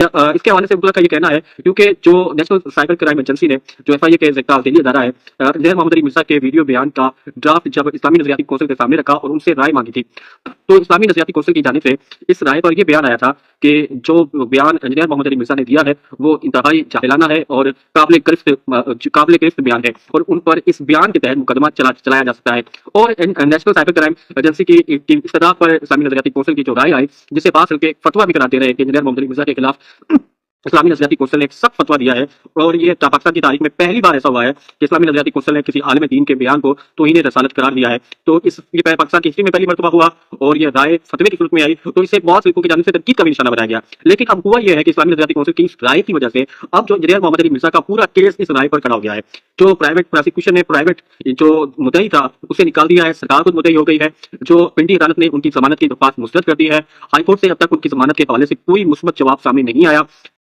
इसके हवाले से अब्दुल्ला का ये कहना है क्योंकि जो नेशनल साइबर क्राइम एजेंसी ने जो एफआईए के जरिए दिल्ली अदारा है इंजीनियर मोहम्मद अली मिर्जा के वीडियो बयान का ड्राफ्ट जब इस्लामी नजरियाती कौंसिल के सामने रखा और उनसे राय मांगी थी, तो इस्लामी नजरियाती कौंसिल की जानिब से इस राय पर यह बयान आया था कि जो बयान इंजीनियर मोहम्मद अली मिर्जा ने दिया है वो इंतहाई जाहिलाना है और काबिल गिरफ्त बयान है और उन पर इस बयान के तहत मुकदमा चलाया जा सकता है। और नेशनल साइबर क्राइम एजेंसी की इस्तदा पर इस्लामी नजरियाती कौंसिल की जो राय आई, जिसे पास करके एक फतवा भी करार दे रहे हैं कि इंजीनियर मोहम्मद अली मिर्जा के खिलाफ इस्लामी नजरियाती कौंसिल ने एक सख्त फतवा दिया है। और ये पाकिस्तान की तारीख में पहली बार ऐसा हुआ है कि इस्लामी नजरियाती कौंसिल ने किसी आलिम दीन के बयान को तौहीन रसालत करार दिया है। तो ये पाकिस्तान की हिस्ट्री में पहली मरतबा हुआ और ये राय फतवे की सूरत में आई, तो इसे बहुत फिरकों की जानिब से तनकीद का भी निशाना बनाया गया। लेकिन अब हुआ यह है कि इस्लामी नजरियाती कौंसिल की इस राय की वजह से अब जो इंजीनियर मोहम्मद अली मिर्जा का पूरा केस इस राय पर खड़ा हो गया है। जो प्राइवेट प्रोसिक्यूशन ने प्राइवेट जो मुद्दई था उसे निकाल दिया है, सरकार खुद मुद्दई हो गई है। जो पिंडी अदालत ने उनकी जमानत की दरख्वास्त मुस्तरद कर दी है। हाईकोर्ट से अब तक उनकी जमानत के हवाले से कोई मुस्बत जवाब सामने नहीं आया।